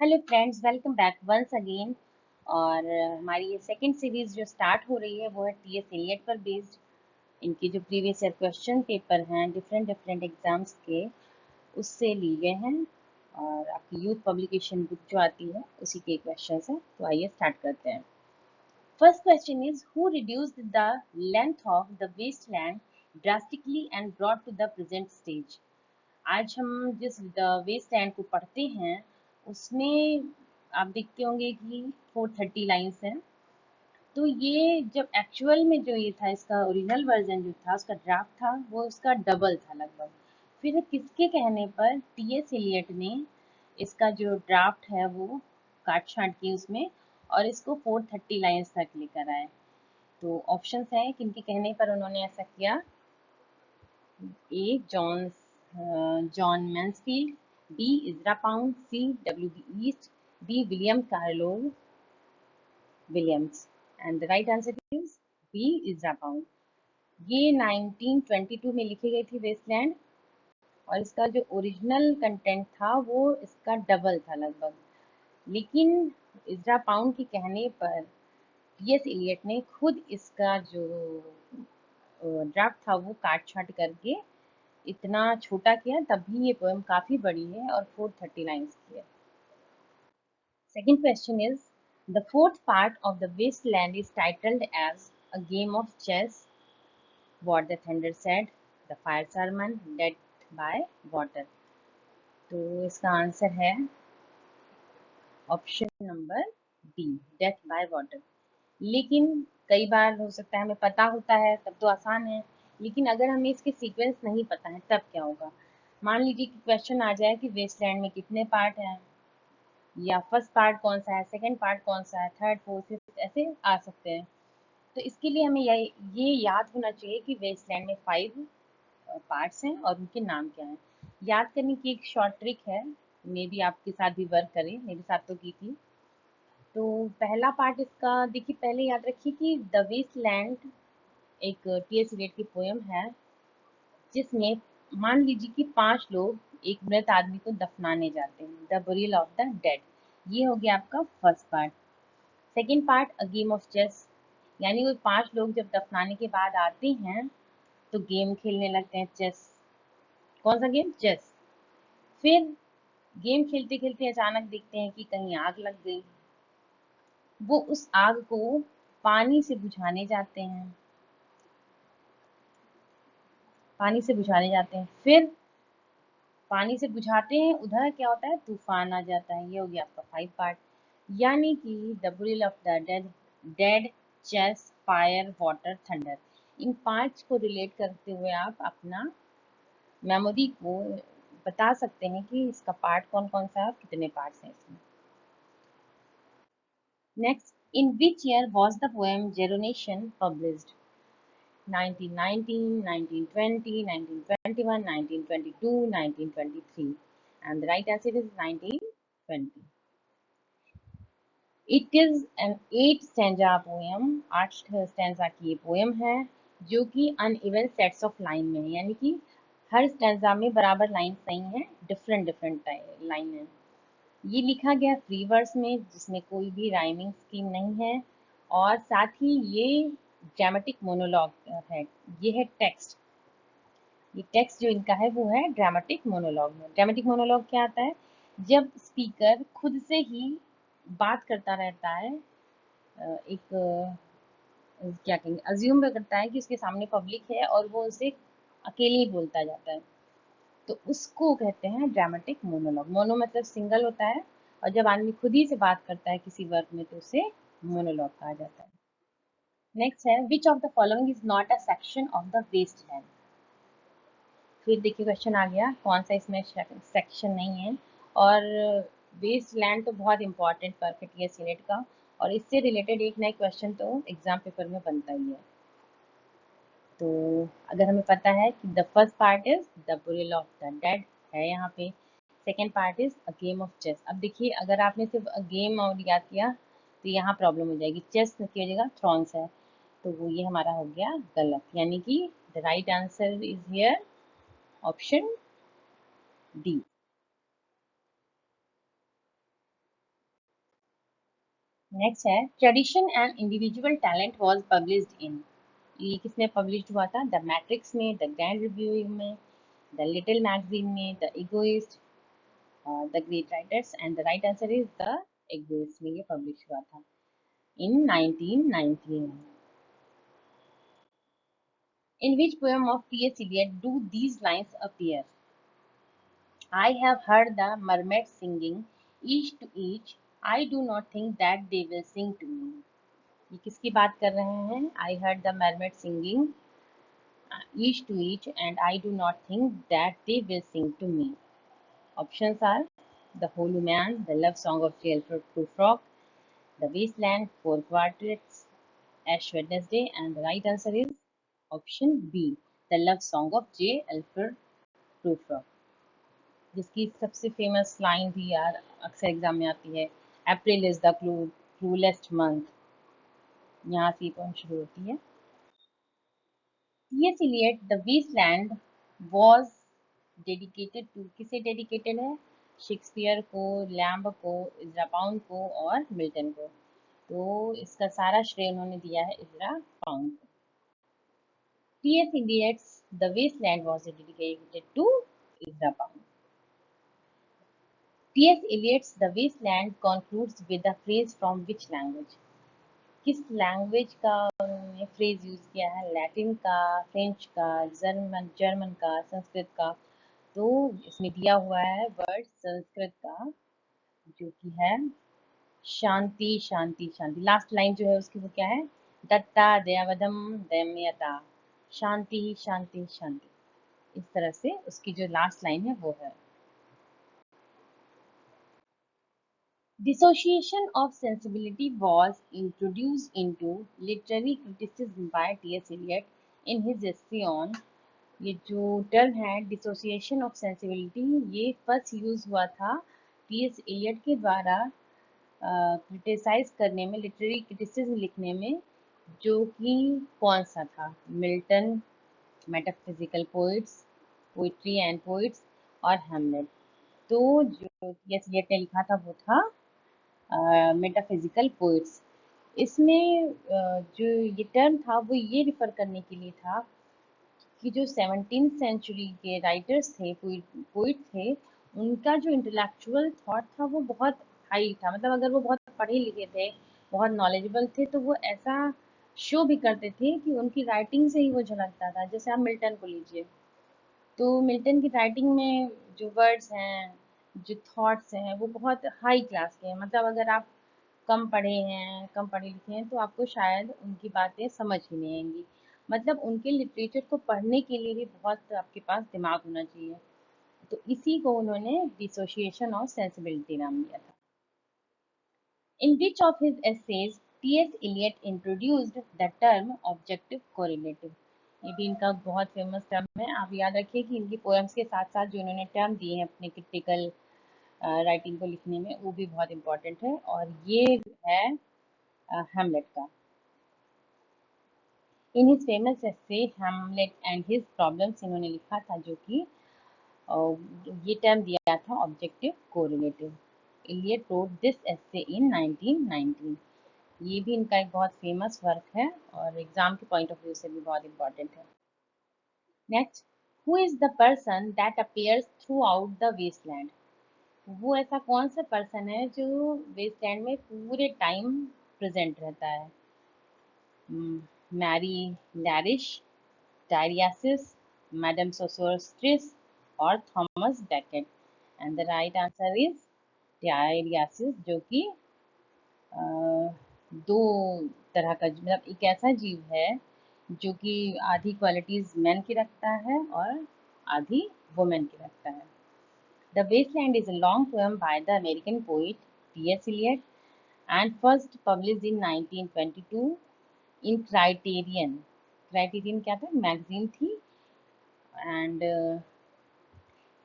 Hello friends, welcome back once again. और हमारी ये सेकंड सीरीज जो स्टार्ट हो रही है वो है टीएस एलियट पर बेस्ड। इनके जो प्रीवियस ईयर क्वेश्चन पेपर हैं डिफरेंट डिफरेंट एग्जाम्स के, उससे लिए गए हैं। और आपकी यूथ पब्लिकेशन बुक जो आती है उसी के क्वेश्चन हैं। तो आइए स्टार्ट करते हैं। First question is who reduced the length of the Waste Land drastically and brought to the present stage. आज हम जिस वेस्टलैंड को पढ़ते हैं उसमें आप देखते होंगे कि 430 लाइन्स हैं। तो ये जब एक्चुअल में जो ये था, इसका ओरिजिनल वर्जन जो था, उसका ड्राफ्ट था, वो उसका डबल था लगभग। फिर किसके कहने पर टीएस एलियट ने इसका जो ड्राफ्ट है वो काट छांट की उसमें और इसको 430 लाइन्स तक लेकर आए। तो ऑप्शंस हैं किनके कहने पर उन्होंने ऐसा किया। A John Mansfield, B Ezra Pound, C W B ईस्ट, D William Carlo Williams. And the right answer is B Ezra Pound. ये 1922 में लिखी गई थी वेस्टलैंड, और इसका जो ओरिजिनल कंटेंट था वो इसका डबल था लगभग। लेकिन इजरा पाउंड के कहने पर टीएस एलियट ने खुद इसका जो ड्राफ्ट था वो काट छाट करके इतना छोटा किया, तब भी ये पोएम काफी बड़ी है और 430 लाइन्स की है। Second question is the fourth part of the Waste Land is titled as a game of chess, what the thunder said, the fire sermon, death by water. तो इसका आंसर है option number D, death by water. लेकिन कई बार हो सकता है हमें पता होता है तब तो आसान है, लेकिन अगर हमें इसके सीक्वेंस नहीं पता है तब क्या होगा। मान लीजिए कि क्वेश्चन आ जाए कि वेस्टलैंड में कितने पार्ट हैं, या फर्स्ट पार्ट कौन सा है, सेकंड पार्ट कौन सा है, थर्ड फोर्थ फिफ्थ ऐसे आ सकते हैं। तो इसके लिए हमें ये याद होना चाहिए कि वेस्टलैंड में 5 पार्ट्स हैं और उनके नाम क्या हैं। याद करने की एक शॉर्ट ट्रिक है, मे बी आपके साथ भी वर्क करें, मेरे साथ तो की थी। तो पहला पार्ट इसका देखिए, पहले याद रखिए कि द वेस्टलैंड एक टीएस एलियट की पोयम है, जिसमें मान लीजिए कि 5 लोग एक मृत आदमी को दफनाने जाते हैं, the burial of the dead. ये हो गया आपका first part. Second part a game of chess, यानी वो 5 लोग जब दफनाने के बाद आते हैं तो गेम खेलने लगते हैं, चेस। कौन सा गेम? चेस। फिर गेम खेलते खेलते अचानक देखते हैं कि कहीं आग लग गई। वो उस आग को पानी से बुझाने जाते हैं, पानी से बुझाने जाते हैं। फिर पानी से बुझाते हैं, उधर क्या होता है, तूफान आ जाता है। ये हो गया आपका 5 पार्ट। यानी कि the burial of the dead, dead, chess, fire, water, thunder, इन 5 को रिलेट करते हुए आप अपना मेमोरी को बता सकते हैं कि इसका पार्ट कौन कौन सा है और कितने पार्ट्स हैं इसमें। Next, in which year was the poem Gerontion published? 1919, 1920, 1921, 1922, 1923, and the right answer is 1920. It is an 8 stanza poem, 8 stanza की ये पोएम है, जो कि अनइवन सेट्स ऑफ लाइन में है, यानी कि हर स्टैंजा में बराबर लाइन नहीं है, डिफरेंट डिफरेंट लाइन है। ये लिखा गया फ्री वर्स में, जिसमें कोई भी राइमिंग स्कीम नहीं है, और साथ ही ये ड्रामेटिक मोनोलॉग है। ये है टेक्स्ट। ये टेक्स्ट जो इनका है वो है ड्रामेटिक मोनोलॉग में। ड्रामेटिक मोनोलॉग क्या आता है? जब स्पीकर खुद से ही बात करता रहता है, एक क्या कहेंगे, अज्यूम करता है कि उसके सामने पब्लिक है और वो उसे अकेले ही बोलता जाता है, तो उसको कहते हैं ड्रामेटिक मोनोलॉग। मोनो मतलब सिंगल होता है, और जब आदमी खुद ही से बात करता है किसी वर्क में तो उसे मोनोलॉग कहा जाता है। नेक्स्ट है which of the following is not a section of the Waste Land? फिर देखिए क्वेश्चन आ गया कौन सा इसमें सेक्शन नहीं है। और वेस्ट लैंड तो बहुत इंपॉर्टेंट परफेक्ट है सीनेट का, और इससे रिलेटेड एक नए क्वेश्चन तो एग्जाम पेपर में बनता ही है। तो अगर हमें पता है कि the first part is the burial of the dead है यहाँ पे, second part is a game of chess. अब देखिए अगर आपने सिर्फ गेम और याद किया तो यहाँ प्रॉब्लम हो जाएगी, चेस की जगह थ्रॉन्स है, तो वो ये हमारा हो गया गलत। यानी कि the right answer is here option D. Next है Tradition and Individual Talent was published in. ये किसमें पब्लिश हुआ था? द मैट्रिक्स में, द ग्रैंड रिव्यू में, द लिटिल मैगजीन में, the Egoist, the Great Writers, and the right answer is the Egoist में ये पब्लिश हुआ था in 1919. In which poem of T.S. Eliot do these lines appear? I have heard the mermaids singing, each to each. I do not think that they will sing to me. ये किसकी बात कर रहे हैं? I heard the mermaids singing, each to each, and I do not think that they will sing to me. Options are The Holy Man, The Love Song of J. Alfred Prufrock, The Wasteland, Four Quartets, Ash Wednesday, and the right answer is option B, The Love Song of J. Alfred Prufrock, जिसकी सबसे famous line भी यार अक्सर exam में आती है, April is the cruellest month. यहाँ से पोएम शुरू होती है। T S. Eliot the Waste Land was dedicated to, किसे डेडिकेटेड है? शेक्सपियर को, लैम्ब को, इज़रा पाउंड को और मिल्टन को। तो इसका सारा श्रेय उन्होंने दिया है इज़रा पाउंड को। T.S. Eliot's The Wasteland was dedicated to Ezra Pound. T.S. Eliot's The Wasteland concludes with a phrase from which language? किस लैंग्वेज का उन्होंने फ्रेज यूज किया है? लैटिन का, फ्रेंच का, जर्मन का, संस्कृत का? तो इसमें दिया हुआ है वर्ड संस्कृत का, जो कि है शांति शांति शांति। लास्ट लाइन जो है उसकी वो क्या है? दत्ता दयावदम दयम्यता, शांति शांति शांति। इस तरह से उसकी जो लास्ट लाइन है वो है। Dissociation of sensibility was introduced into literary criticism by T.S. Eliot in his essay on, ये जो टर्म है डिसोसिएशन ऑफ सेंसिबिलिटी, ये फर्स्ट यूज हुआ था टी.एस. एलियट के द्वारा क्रिटिसाइज करने में, लिटरेरी क्रिटिसिज्म लिखने में, जो कि कौन सा था? Milton, metaphysical poets, poetry and poets और हेमलेट। तो जो टी.एस. एलियट ने लिखा था वो था मेटाफिजिकल पोइट्स। इसमें जो ये टर्म था वो ये रिफर करने के लिए था कि जो 17th सेंचुरी के राइटर्स थे, पोइट थे, उनका जो इंटेलेक्चुअल थॉट था वो बहुत हाई था। मतलब अगर वो बहुत पढ़े लिखे थे, बहुत नॉलेजेबल थे, तो वो ऐसा शो भी करते थे कि उनकी राइटिंग से ही वो झलकता था। जैसे आप मिल्टन को लीजिए, तो मिल्टन की राइटिंग में जो वर्ड्स हैं, जो थॉट्स हैं, वो बहुत हाई क्लास के हैं। मतलब अगर आप कम पढ़े हैं, कम पढ़े लिखे हैं, तो आपको शायद उनकी बातें समझ ही नहीं आएंगी। मतलब उनके लिटरेचर को पढ़ने के लिए भी बहुत आपके पास दिमाग होना चाहिए। तो इसी को उन्होंने डिसोसिएशन ऑफ सेंसिबिलिटी नाम दिया था। In which of his essays T S. Eliot introduced the term objective correlative? ये भी इनका बहुत फेमस टर्म है। आप याद रखिए कि इनकी पोएम्स के साथ साथ जो इन्होंने टर्म दिए हैं अपने क्रिटिकल राइटिंग को लिखने में, वो भी बहुत इंपॉर्टेंट है। और ये है हेमलेट का। In his famous essay Hamlet and his problems, इन्होंने लिखा था, जो कि ये टर्म दिया था objective correlative. Eliot wrote this essay in 1919। ये भी इनका एक बहुत फेमस वर्क है और एग्जाम के पॉइंट ऑफ व्यू से भी बहुत इंपॉर्टेंट है। Next, who is the person that appears throughout the Waste Land? वो ऐसा कौन सा पर्सन है जो वेस्टलैंड में पूरे टाइम प्रेजेंट रहता है? Marie Larisch, Tyriasis, Madame Sosostris, or Thomas Becket? And the right answer is Tyriasis, जो कि दो तरह का, मतलब एक ऐसा जीव है जो कि आधी क्वालिटीज मैन की रखता है और आधी वुमेन की रखता है। The Waste Land is a long poem by the American poet T S. Eliot and first published in 1922 in Criterion. Criterion क्या था? मैगजीन थी। And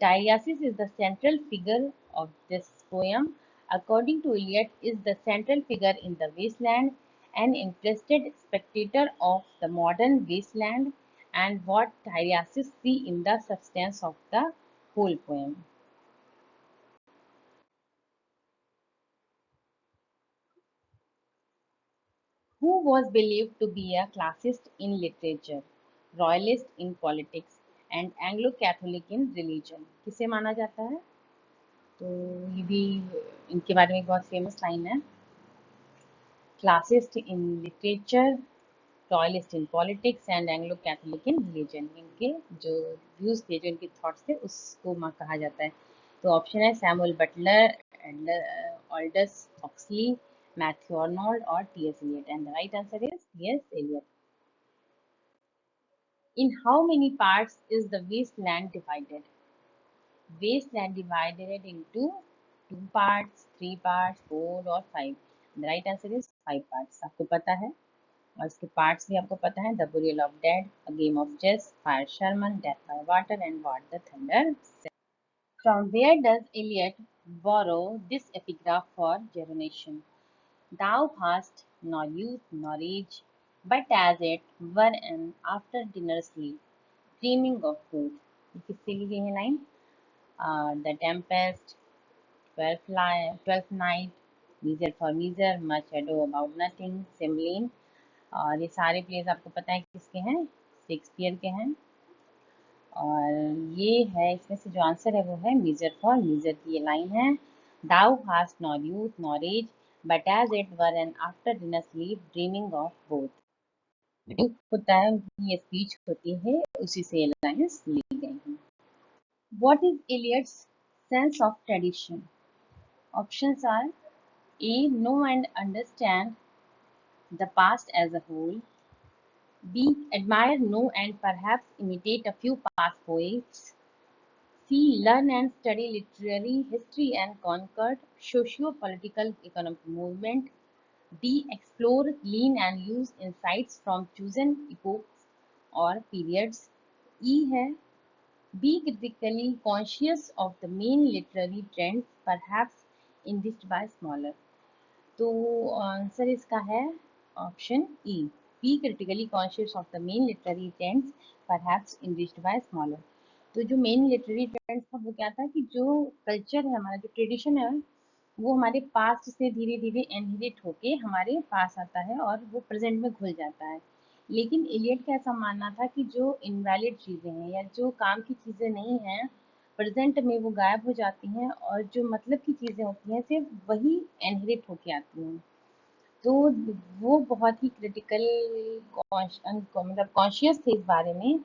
Tyreasis is the central figure of this poem. According to Eliot, is the central figure in the wasteland, an interested spectator of the modern wasteland, and what Tyreasis see in the substance of the whole poem. Who was believed to be a classicist in literature, royalist in politics and Anglo-Catholic in religion? किसे माना जाता है? तो ये भी इनके बारे में एक बहुत फेमस लाइन है, classist in literature, royalist in politics and Anglo Catholic in religion. इनके जो व्यूज थे, जो इनके थॉट्स थे, उसको कहा जाता है। तो ऑप्शन है Samuel Butler, Aldous Huxley, Matthew Arnold और T S. Eliot, and the right answer is T S. Eliot. In how many parts is the wasteland divided? Wasteland divided into 2 parts, 3 parts, 4 or 5. The right answer is 5 parts. आपको पता है, और इसके parts भी आपको पता है, the burial of dead, a game of chess, fire sermon, death by water and what the thunder said. From where does Eliot borrow this epigraph for generation? Thou hast nor youth nor age, but as it were an after dinner sleep, dreaming of food. ये किससे ली गई है line? The Tempest, Twelfth Night, Measure for Measure, Much Ado About Nothing, Cymbeline. और ये सारे place आपको पता है किसके हैं? शेक्सपियर के हैं। और ये है, इसमें से जो आंसर है वो है मीजर फॉर मीजर की ये लाइन है, thou hast nor youth nor age, but as it were an after dinner sleep, dreaming of both. होता है, उनकी ये स्पीच होती है, उसी से ये लाइन्स ली गई हैं। What is Eliot's sense of tradition? Options are A. Know and understand the past as a whole. B. Admire, know and perhaps imitate a few past poets. C. Learn and study literary history and conquered socio-political economic movement. D. Explore, glean and use insights from chosen epochs or periods. E है be critically conscious of the main literary trends, perhaps enriched by smaller. तो answer इसका है option E, be critically conscious of the main literary trends, perhaps enriched by smaller। तो जो main literary trends था वो क्या था कि जो कल्चर है हमारा, जो ट्रेडिशन है, वो हमारे पास्ट से धीरे धीरे इनहेरिट होके हमारे पास आता है और वो प्रेजेंट में घुल जाता है। लेकिन एलियट का ऐसा मानना था कि जो इनवैलिड चीज़ें हैं या जो काम की चीज़ें नहीं हैं, प्रेजेंट में वो गायब हो जाती हैं, और जो मतलब की चीज़ें होती हैं सिर्फ वही इनहेरिट होके आती हैं। तो वो बहुत ही क्रिटिकल मतलब कॉन्शियस थे इस बारे में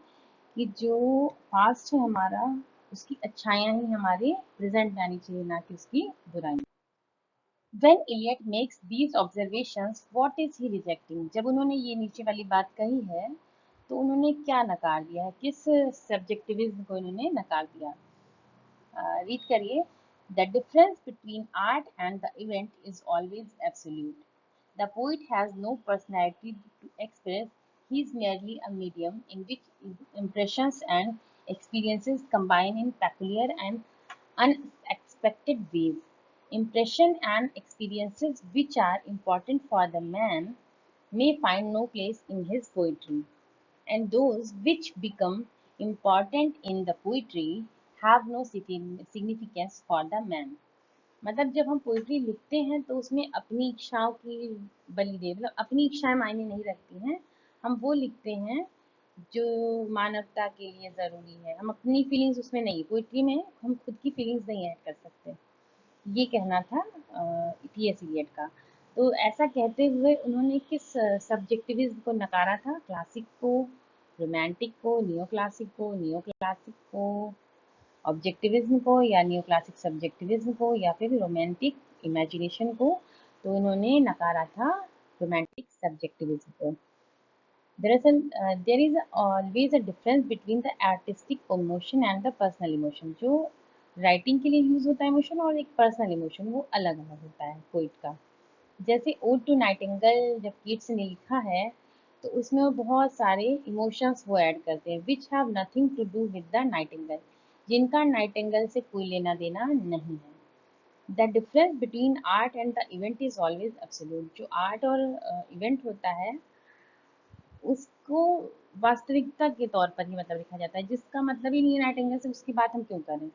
कि जो पास्ट है हमारा, उसकी अच्छाइयाँ ही हमारे प्रेजेंट में आनी चाहिए, ना कि उसकी बुराई। When Eliot makes these observations, what is he rejecting? जब उन्होंने ये नीचे वाली बात कही है, तो उन्होंने क्या नकार दिया है, किस सब्जेक्टिविज्म को इन्होंने नकार दिया? रीड करिए। The difference between art and the event is always absolute. The poet has no personality to express. He is merely a medium in which impressions and experiences combine in peculiar and unexpected ways. Impression and experiences which are important for the man may find no place in his poetry, and those which become important in the poetry have no significance for the man। मतलब जब हम poetry लिखते हैं तो उसमें अपनी इच्छाओं की बलि दे, मतलब अपनी इच्छाएं मायने नहीं रखती हैं, हम वो लिखते हैं जो मानवता के लिए ज़रूरी है। हम अपनी फीलिंग्स उसमें नहीं, पोइट्री में हम खुद की फीलिंग्स नहीं ऐड कर सकते। ये कहना था टी.एस. इलियट का। तो ऐसा कहते हुए उन्होंने किस सब्जेक्टिविज्म को नकारा था? क्लासिक को, रोमांटिक को, नियो क्लासिक को, ऑब्जेक्टिविज्म को, या नियो क्लासिक सब्जेक्टिविज्म को, या फिर रोमांटिक इमेजिनेशन को। तो इन्होंने नकारा था रोमांटिक सब्जेक्टिविज्म को। दरअसल there is always a difference between the artistic emotion and the personal emotion. जो राइटिंग के लिए यूज होता है इमोशन और एक पर्सनल इमोशन, वो अलग अलग होता है पोइट का। जैसे ओड टू नाइटिंगेल जब कीट्स ने लिखा है, तो उसमें वो बहुत सारे इमोशंस वो ऐड करते हैं which have nothing to do with the nightingale, जिनका नाइटिंगेल से कोई लेना देना नहीं है। The difference between art and the event is always absolute. जो आर्ट और इवेंट होता है उसको वास्तविकता के तौर पर ही मतलब लिखा जाता है, जिसका मतलब ही नहीं है नाइटिंगेल से, उसकी बात हम क्यों करें।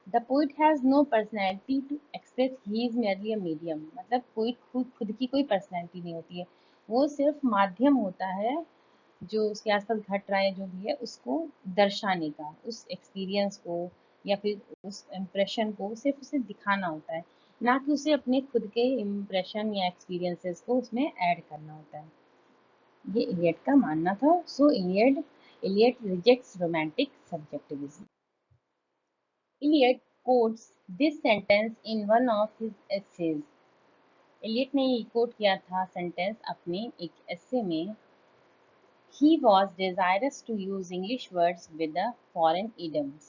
The poet has no personality to express, he is merely a medium. मतलब पोइट खुद की कोई पर्सनैलिटी नहीं होती है, वो सिर्फ माध्यम होता है जो उसके आसपास घट रहा है जो भी है उसको दर्शाने का, उस एक्सपीरियंस को या फिर उस इम्प्रेशन को सिर्फ उसे दिखाना होता है, ना कि उसे अपने खुद के इम्प्रेशन या एक्सपीरियंसेस को उसमें ऐड करना होता है। ये इलियट का मानना था। So Eliot rejects romantic subjectivism. Eliot quotes this sentence in one of his essays. Eliot ने ये कोट किया था सेंटेंस अपने एक एसे में। He was desirous to use English words with the foreign idioms.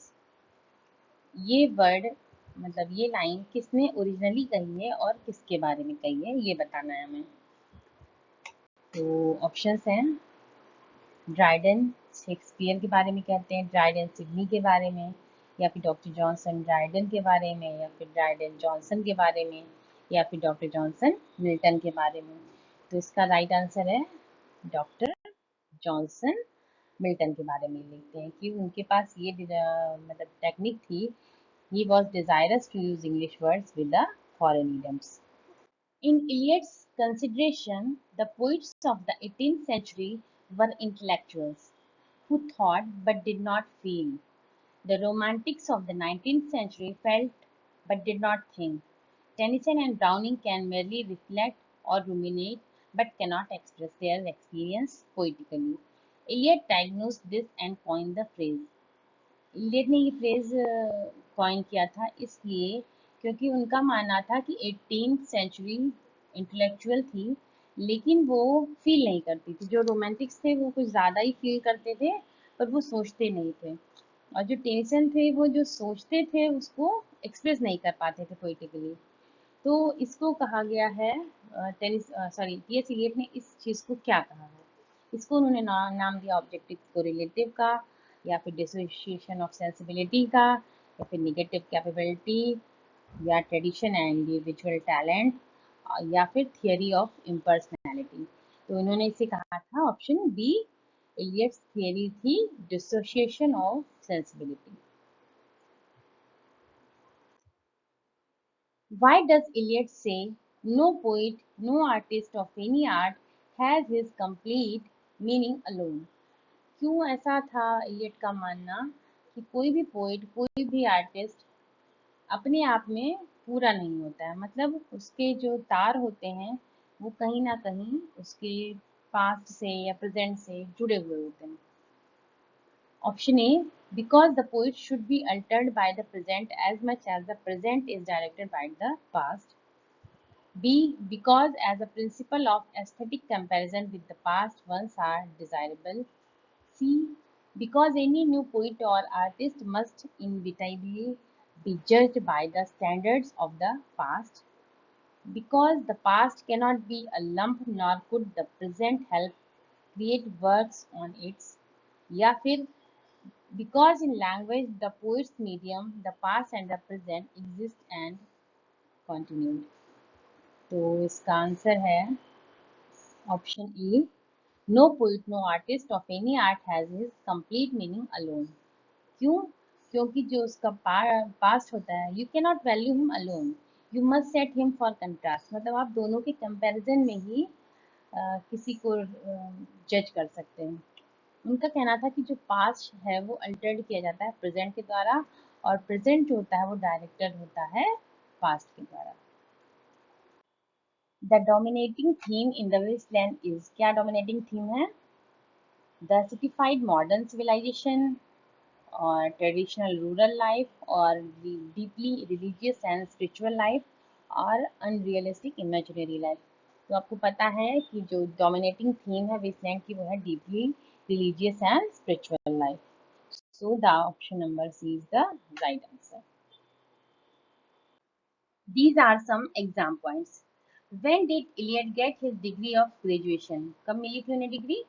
ये वर्ड मतलब ये लाइन किसने ओरिजिनली कही है और किसके बारे में कही है ये बताना है हमें। तो ऑप्शंस हैं, ड्राइडन शेक्सपियर के बारे में कहते हैं, ड्राइडन सिडनी के बारे में, या फिर डॉक्टर जॉनसन ड्राइडन के बारे में, या फिर ड्राइडन जॉनसन के बारे में, या फिर डॉक्टर जॉनसन मिल्टन के बारे में। तो इसका राइट आंसर है डॉक्टर जॉनसन मिल्टन के बारे में लिखते हैं कि उनके पास ये मतलब टेक्निक थी। He was desirous to use English words with the foreign idioms. In Eliot's consideration, the poets of the 18th century were intellectuals who thought but did not feel. The romantics of the 19th century felt but did not think. Tennyson and Browning can merely reflect or ruminate but cannot express their experience poetically. Eliot diagnosed this and coined the phrase. Eliot ने ये phrase coin किया था इसलिए क्योंकि उनका मानना था कि 18th सेंचुरी इंटेलेक्चुअल थी लेकिन वो फील नहीं करती थी। जो रोमांटिक्स थे वो कुछ ज़्यादा ही फील करते थे पर वो सोचते नहीं थे, और जो टेंशन थे वो जो सोचते थे उसको एक्सप्रेस नहीं कर पाते थे पोइटिकली। तो इसको कहा गया है टी.एस. इलियट ने इस चीज़ को क्या कहा है, इसको उन्होंने नाम दिया ऑब्जेक्टिव कोरिलेटिव का, या फिर डिसोसिएशन ऑफ सेंसिबिलिटी का, या फिर निगेटिव कैपेबिलिटी, या ट्रेडिशन एंड इंडिविजुअल टैलेंट, या फिर थियरी ऑफ इम्पर्सनैलिटी। तो इन्होंने इसे कहा था ऑप्शन बी, इलियट्स थियरी थी dissociation of sensibility. Why does Eliot say no poet, no artist of any art has his complete meaning alone? क्यों ऐसा था इलियट का मानना कि कोई भी पोइट, कोई भी आर्टिस्ट अपने आप में पूरा नहीं होता है, मतलब उसके जो तार होते हैं वो कहीं ना कहीं उसके पास्ट से या प्रेजेंट से जुड़े हुए होते हैं। Option A, because the poet should be altered by the present as much as the present is directed by the past. B. Because as a principle of aesthetic comparison with the past ones are desirable. C. Because any new poet or artist must inevitably be judged by the standards of the past. Because the past cannot be a lump nor could the present help create works on its. या फिर because in language the poet's medium, the past and the present exist and continued. तो इसका answer है option E, no poet no artist of any art has his complete meaning alone. क्यों? क्योंकि जो उसका past होता है you can not value him alone, you must set him for contrast, मतलब आप दोनों के कंपैरिजन में ही किसी को जज कर सकते हैं। उनका कहना था कि जो पास्ट है वो अल्टर्ड किया जाता है प्रेजेंट के द्वारा, और प्रेजेंट जो होता है वो डायरेक्टेड होता है पास्ट के द्वारा। The dominating theme in the Waste Land is, क्या डोमिनेटिंग थीम है? द सिटीफाइड मॉडर्न सिविलाइजेशन, और ट्रेडिशनल रूरल लाइफ, और deeply religious and spiritual life, और अनरियलिस्टिक इमेजिनरी लाइफ। तो आपको पता है कि जो डोमिनेटिंग थीम है वेस्टलैंड की वो है deeply religious and spiritual life. So the option number C is the right answer. These are some exam points. When did Eliot get his degree of graduation? कब मिली थी उन्हें डिग्री?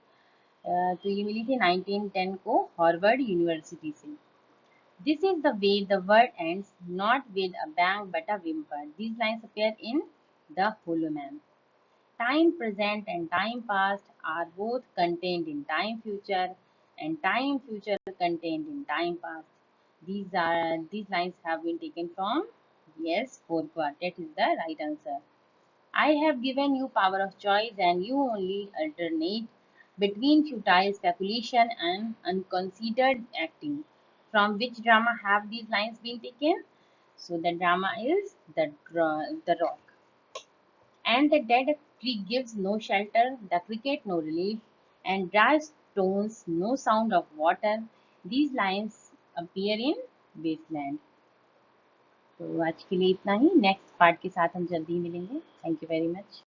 तो ये मिली थी 1910 को हार्वर्ड यूनिवर्सिटी से। This is the way the word ends, not with a bang but a whimper. These lines appear in The Hollow Man. Time present and time past are both contained in time future, and time future contained in time past. These lines have been taken from, yes, four quartet is the right answer. I have given you power of choice and you only alternate between futile speculation and unconsidered acting. From which drama have these lines been taken? So the drama is the Rock. And the dead tree gives no shelter, the cricket no relief, and dry stones no sound of water. These lines appear in Wasteland. तो आज के लिए इतना ही. Next part के साथ हम जल्दी ही मिलेंगे. Thank you very much.